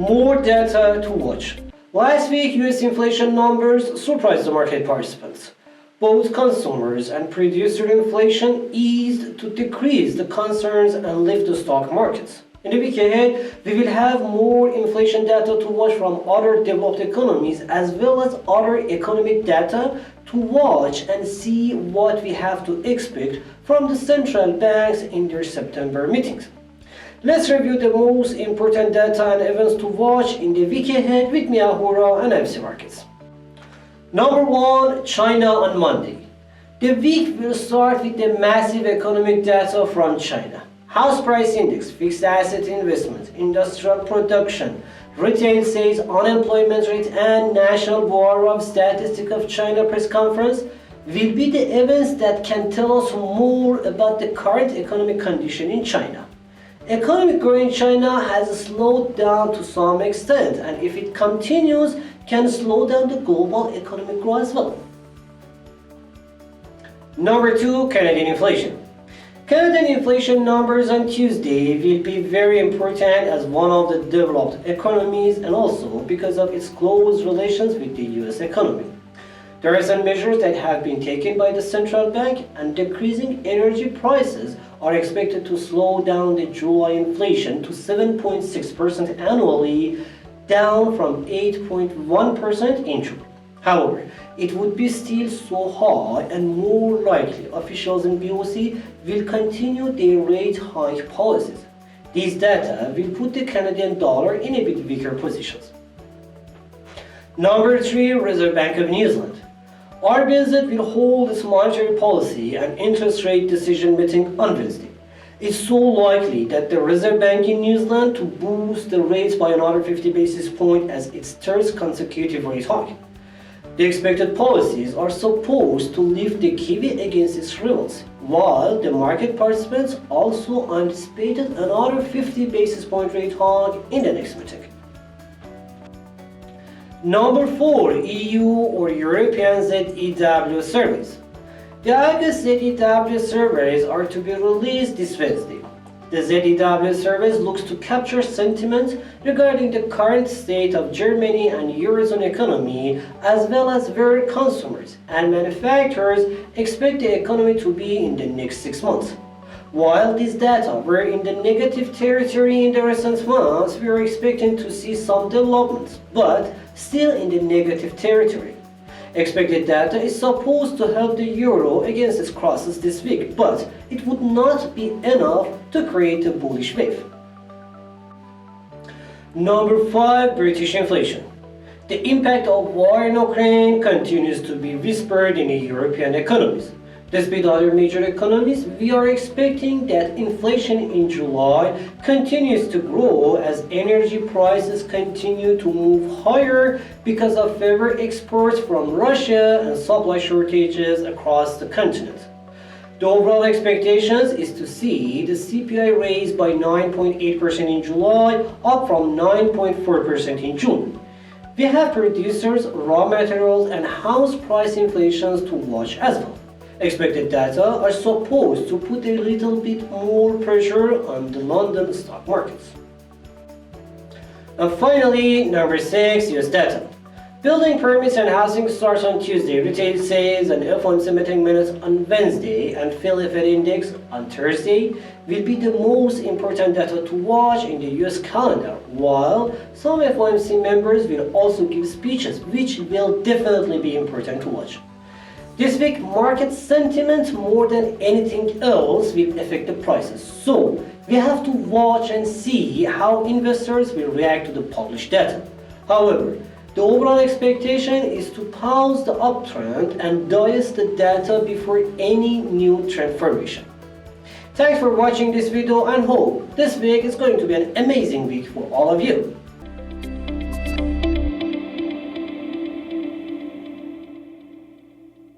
More data to watch. Last week, US inflation numbers surprised the market participants. Both consumers and producer inflation eased to decrease the concerns and lift the stock markets. In the week ahead, we will have more inflation data to watch from other developed economies as well as other economic data to watch and see what we have to expect from the central banks in their September meetings. Let's review the most important data and events to watch in the week ahead with me, Ahura, and IFCM Markets. Number 1, China on Monday. The week will start with the massive economic data from China. House price index, fixed asset investment, industrial production, retail sales, unemployment rate, and National Bureau of Statistics of China press conference will be the events that can tell us more about the current economic condition in China. Economic growth in China has slowed down to some extent, and if it continues, can slow down the global economic growth as well. Number 2, Canadian inflation. Canadian inflation numbers on Tuesday will be very important as one of the developed economies and also because of its close relations with the US economy. There are some measures that have been taken by the central bank, and decreasing energy prices are expected to slow down the July inflation to 7.6% annually, down from 8.1% in June. However, it would be still so high, and more likely officials in BOC will continue their rate hike policies. These data will put the Canadian dollar in a bit weaker positions. Number 3, Reserve Bank of New Zealand. 𝗧𝗿𝗄𝗏 will hold its monetary policy and interest rate decision meeting on Wednesday. It's so likely that the Reserve Bank in New Zealand to boost the rates by another 50 basis points as its third consecutive rate hike. The expected policies are supposed to lift the kiwi against its rivals, while the market participants also anticipated another 50 basis point rate hike in the next meeting. Number 4, EU or European 𝗧EW surveys. The August 𝗧EW surveys are to be released this Wednesday. The 𝗧EW surveys looks to capture sentiment regarding the current state of Germany and Eurozone economy, as well as where consumers and manufacturers expect the economy to be in the next 6 months. While these data were in the negative territory in the recent months, we are expecting to see some developments, but still in the negative territory. Expected data is supposed to help the euro against its crosses this week, but it would not be enough to create a bullish wave. Number 5, British inflation. The impact of war in Ukraine continues to be whispered in the European economies. Despite other major economies, we are expecting that inflation in July continues to grow as energy prices continue to move higher because of favored exports from Russia and supply shortages across the continent. The overall expectations is to see the CPI raised by 9.8% in July, up from 9.4% in June. We have producers, raw materials, and house price inflations to watch as well. Expected data are supposed to put a little bit more pressure on the London stock markets. And finally, number 6, US data. Building permits and housing starts on Tuesday, retail sales and FOMC meeting minutes on Wednesday, and Philly Fed index on Thursday will be the most important data to watch in the US calendar, while some FOMC members will also give speeches, which will definitely be important to watch. This week, market sentiment more than anything else will affect the prices, so we have to watch and see how investors will react to the published data. However, the overall expectation is to pause the uptrend and digest the data before any new trend formation. Thanks for watching this video and hope this week is going to be an amazing week for all of you.